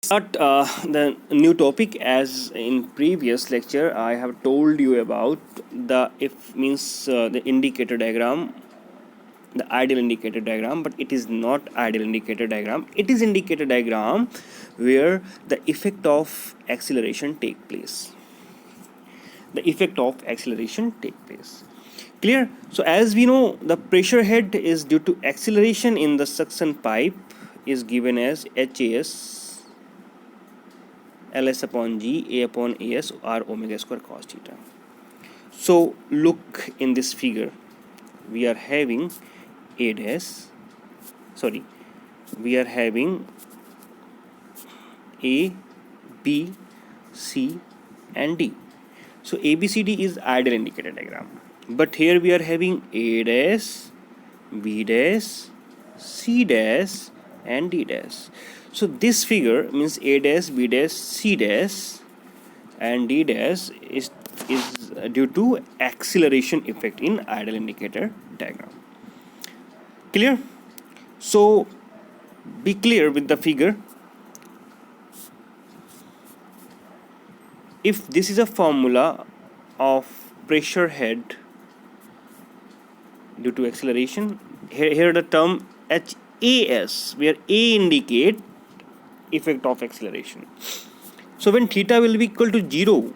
Start the new topic. As in previous lecture I have told you about the if means the indicator diagram, the ideal indicator diagram, but it is not ideal indicator diagram. It is indicator diagram where the effect of acceleration take place. The effect of acceleration take place. Clear? So as we know, the pressure head is due to acceleration in the suction pipe is given as HAS Ls upon G A upon As or omega square cos theta. So look in this figure, we are having A dash, sorry, we are having A, B, C and D. So ABCD is ideal indicator diagram, but here we are having A dash, B dash, C dash and D dash. So this figure means A dash, B dash, C dash and D dash is due to acceleration effect in ideal indicator diagram. Clear? So be clear with the figure. If this is a formula of pressure head due to acceleration, here the term HAS, where A indicate effect of acceleration. So when theta will be equal to 0,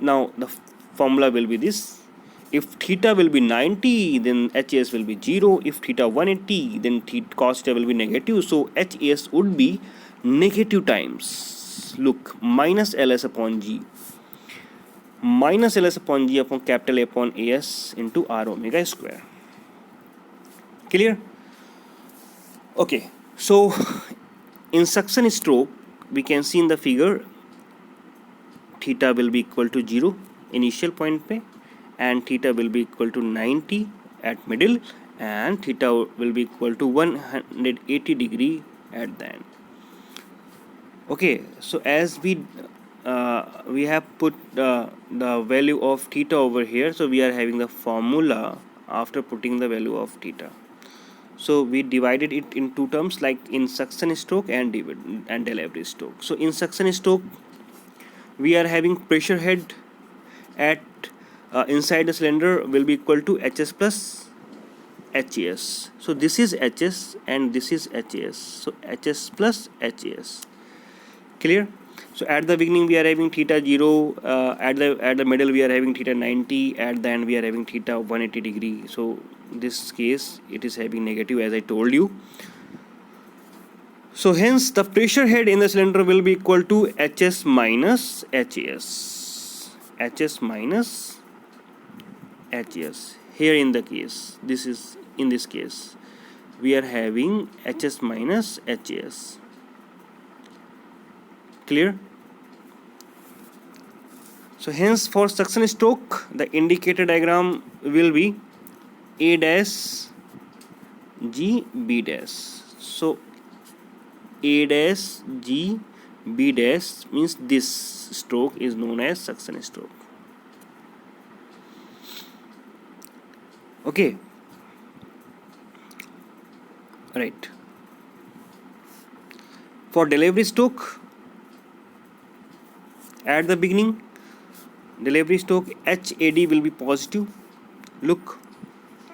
now the formula will be this. If theta will be 90, then HAS will be 0. If theta 180, then cos theta will be negative. So HAS would be negative times, look, minus Ls upon G. Minus Ls upon G upon capital A upon As into R omega square. Clear? Okay, so in suction stroke, we can see in the figure theta will be equal to 0 initial point pe, and theta will be equal to 90 at middle, and theta will be equal to 180 degree at the end. Okay, so as we have put the value of theta over here, so we are having the formula after putting the value of theta. So we divided it in two terms, like in suction stroke and delivery stroke. So in suction stroke, we are having pressure head at inside the cylinder will be equal to HS plus HAS. So this is HS and this is HAS. So HS plus HAS. Clear? So at the beginning we are having theta 0, at the middle we are having theta 90, at the end we are having theta 180 degree. So this case it is having negative, as I told you. So hence the pressure head in the cylinder will be equal to HS minus HAS. HS minus HAS. Here in the case, this is in this case, we are having HS minus HAS. Clear? So hence for suction stroke, the indicator diagram will be A dash G B dash. So A dash G B dash means this stroke is known as suction stroke. Okay, right. For delivery stroke, at the beginning delivery stroke HAD will be positive. Look,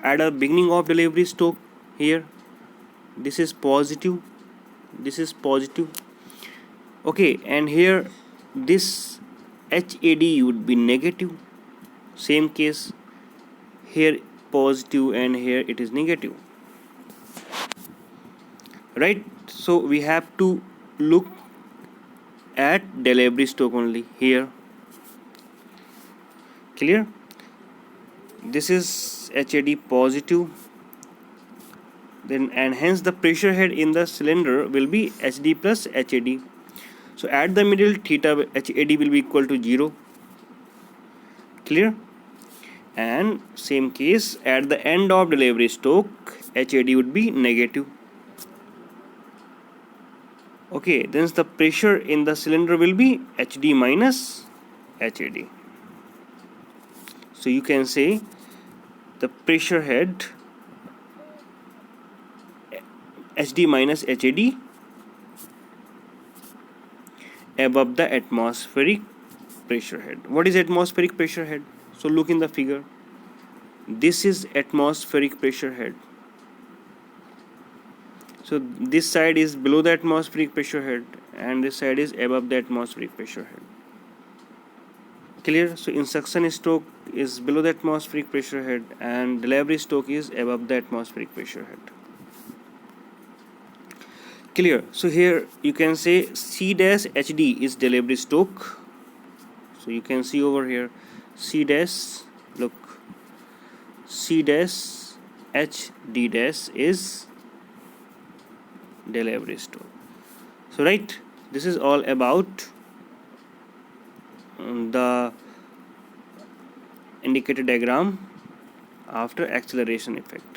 at the beginning of delivery stroke, here this is positive, this is positive. Okay, and here this HAD would be negative. Same case, here positive and here it is negative, right? So we have to look at delivery stroke only here. Clear? This is HAD positive, then and hence the pressure head in the cylinder will be HD plus HAD. So at the middle theta HAD will be equal to 0. Clear? And same case at the end of delivery stroke, HAD would be negative. Okay, then the pressure in the cylinder will be HD minus HAD. So you can say the pressure head HD minus HAD above the atmospheric pressure head. What is atmospheric pressure head? So look in the figure. This is atmospheric pressure head. So this side is below the atmospheric pressure head and this side is above the atmospheric pressure head. Clear? So in suction stroke is below the atmospheric pressure head and delivery stroke is above the atmospheric pressure head. Clear? So here you can say C dash HD is delivery stroke. So you can see over here C dash, look, C dash HD dash is delivery stroke. So right, this is all about the indicator diagram after acceleration effect.